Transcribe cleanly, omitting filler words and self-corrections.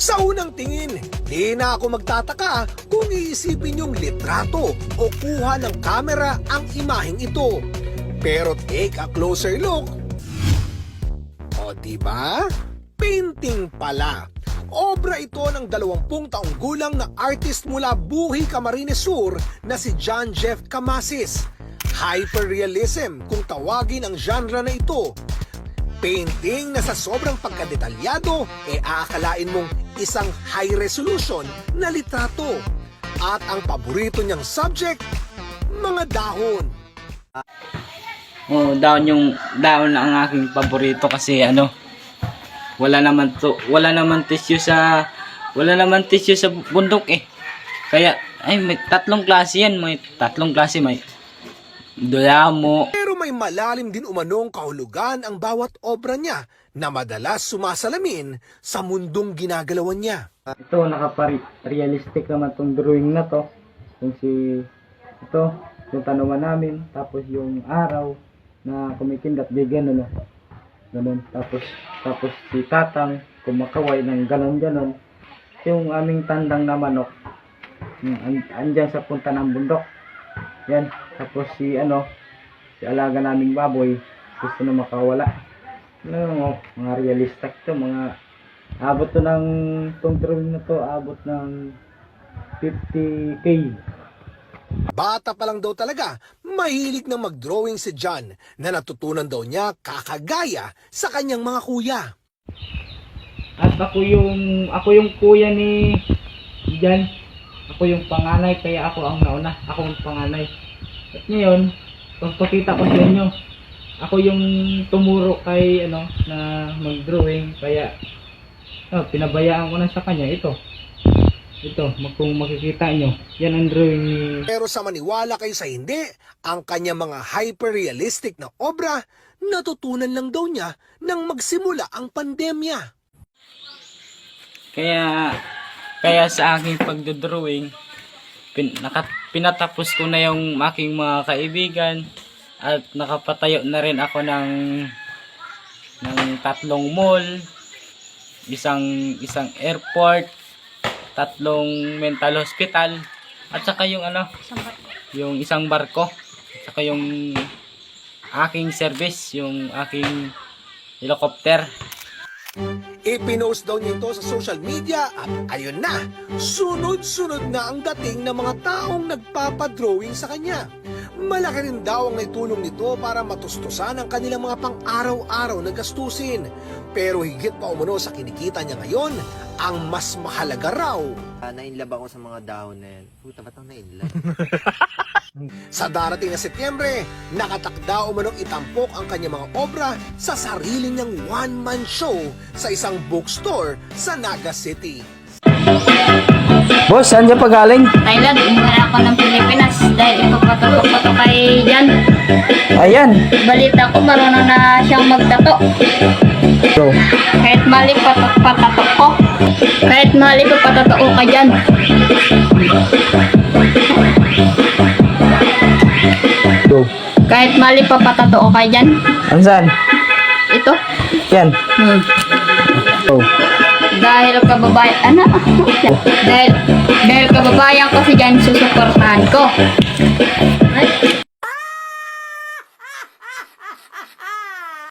Sa unang tingin, di na ako magtataka kung iisipin yung litrato o kuha ng kamera ang imaheng ito. Pero take a closer look. O diba? Painting pala. Obra ito ng 20 taong gulang na artist mula Buhi, Camarines Sur na si John Jeff Camasis. Hyperrealism kung tawagin ang genre na ito. Painting na sa sobrang pagkadetalyado aakalain mong isang high resolution na litrato. At ang paborito niyang subject, mga dahon. Oh, daon ang aking paborito kasi wala naman tissue sa bundok eh. Kaya may tatlong klase yan, may dayamo. Pero may malalim din umanong kahulugan ang bawat obra niya na madalas sumasalamin sa mundong ginagalawan niya. Ito realistic naman tong drawing na to. Yung tanaman namin, tapos yung araw na kumikindat ganun. Tapos si Tatang kumakaway ng ganon. Yung aming tandang na manok, andyan sa punta ng bundok. Yan. Tapos si alaga naming baboy, gusto na makawala. Mga realistic to, mga abot to ng tong drawing na to, abot ng 50K. Bata pa lang daw talaga, mahilig na mag-drawing si John na natutunan daw niya kakagaya sa kanyang mga kuya. At ako yung kuya ni Jan. Ako yung panganay, kaya ako ang nauna. Ako yung panganay. At ngayon, pagpakita ko sa inyo, ako yung tumuro kay na mag-drawing, kaya pinabayaan ko na sa kanya ito, kung makikita nyo, yan ang drawing ni... Pero sa maniwala kayo sa hindi, ang kanya mga hyper-realistic na obra, natutunan lang daw niya nang magsimula ang pandemya. Kaya sa aking pagdodrawing, pinatapos ko na yung aking mga kaibigan at nakapatayo na rin ako ng 3 mall, isang airport, 3 mental hospital, at saka yung yung isang barko, at saka yung aking service, yung aking helicopter. Ipinost daw niya ito sa social media at ayun na, sunod-sunod na ang dating ng mga taong nagpapadrawing sa kanya. Malaki rin daw ang naitulong nito para matustusan ang kanilang mga pang-araw-araw na gastusin. Pero higit pa umano sa kinikita niya ngayon, ang mas mahalaga raw. Nainlove ako sa mga dahon na yan. Puta, ba't ako nainlove? Sa darating na Setyembre, nakatakda umanong itampok ang kanyang mga obra sa sarili niyang one-man show sa isang bookstore sa Naga City. Boss, saan dyan pa galing? Thailand, umuwi ako ng Pilipinas dahil ipapatutok ko to kay Jan. Ayan. Balita ko marunong na siyang magtato. So, Kahit mali patatok ko. Kahit mali patatok ko kay Jan. Kahit mali patatok ko kay Jan. ansan? Ito. Yan. So, Dahil kababayan, dahil kababayan ko si Jan, susuportahan ko. Ay.